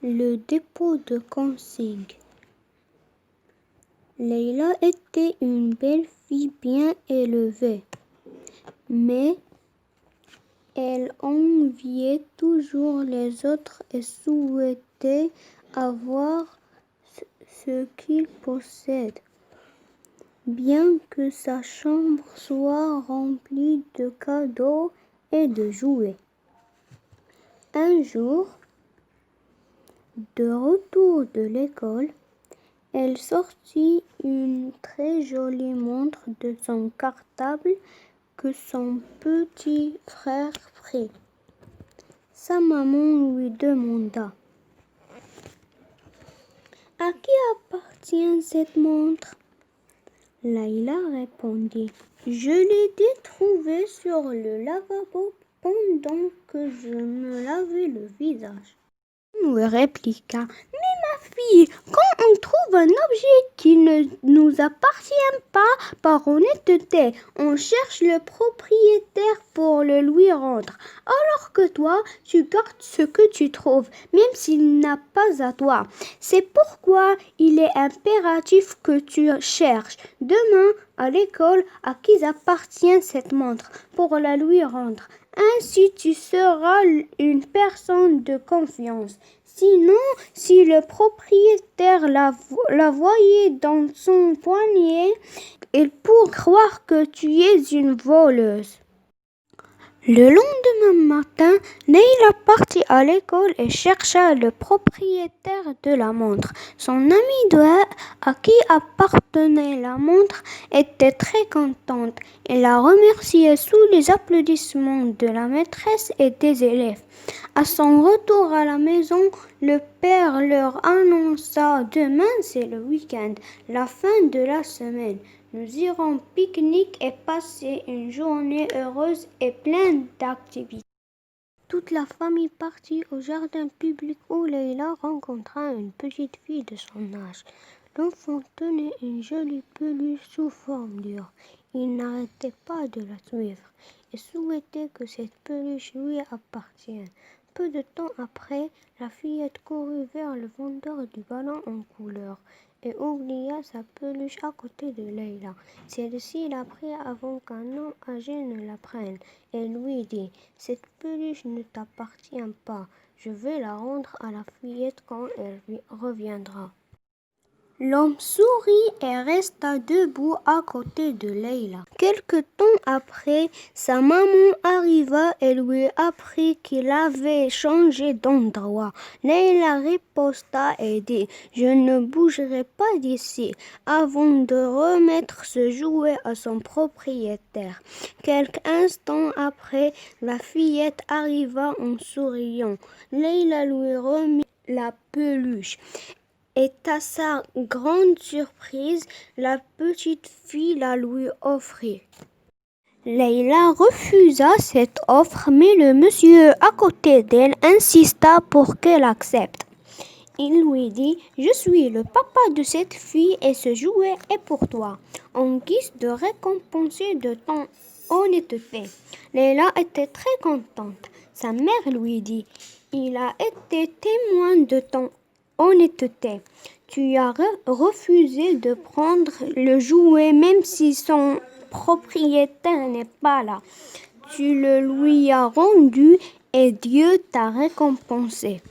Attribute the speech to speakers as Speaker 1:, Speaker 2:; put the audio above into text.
Speaker 1: Le dépôt de consigne. Leila était une belle fille bien élevée, mais elle enviait toujours les autres et souhaitait avoir ce qu'ils possèdent, bien que sa chambre soit remplie de cadeaux et de jouets. Un jour, de retour de l'école, elle sortit une très jolie montre de son cartable que son petit frère prit. Sa maman lui demanda: « À qui appartient cette montre ?» Leila répondit: « Je l'ai trouvée sur le lavabo pendant que je me lavais le visage. » On lui répliqua: « Mais ma fille, quand on trouve un objet qui ne nous appartient pas par honnêteté, on cherche le propriétaire pour le lui rendre, alors que toi, tu gardes ce que tu trouves, même s'il n'a pas à toi. C'est pourquoi il est impératif que tu cherches demain à l'école à qui appartient cette montre pour la lui rendre. Ainsi, tu seras une personne de confiance. Sinon, si le propriétaire la voyait dans son poignet, il pourrait croire que tu es une voleuse. » Le lendemain matin, Leila partit à l'école et chercha le propriétaire de la montre. Son amie à qui appartenait la montre était très contente et la remerciait sous les applaudissements de la maîtresse et des élèves. À son retour à la maison, le père leur annonça: « Demain, c'est le week-end, la fin de la semaine. Nous irons pique-nique et passer une journée heureuse et pleine d'activités. » Toute la famille partit au jardin public où Leila rencontra une petite fille de son âge. L'enfant tenait une jolie peluche sous forme d'ur. Il n'arrêtait pas de la suivre et souhaitait que cette peluche lui appartienne. Peu de temps après, la fillette courut vers le vendeur du ballon en couleur et oublia sa peluche à côté de Leila. Celle-ci la prit avant qu'un homme âgé ne la prenne et lui dit: « Cette peluche ne t'appartient pas, je vais la rendre à la fillette quand elle reviendra. » L'homme sourit et resta debout à côté de Leila. Quelque temps après, sa maman arriva et lui apprit qu'il avait changé d'endroit. Leila riposta et dit: « Je ne bougerai pas d'ici avant de remettre ce jouet à son propriétaire. » Quelques instants après, la fillette arriva en souriant. Leila lui remit la peluche. Et à sa grande surprise, la petite fille la lui offrit. Leila refusa cette offre, mais le monsieur à côté d'elle insista pour qu'elle accepte. Il lui dit: « Je suis le papa de cette fille et ce jouet est pour toi, en guise de récompenser de ton honnêteté. » Leila était très contente. Sa mère lui dit: « Il a été témoin de ton honnêteté. Tu as refusé de prendre le jouet même si son propriétaire n'est pas là. Tu le lui as rendu et Dieu t'a récompensé. »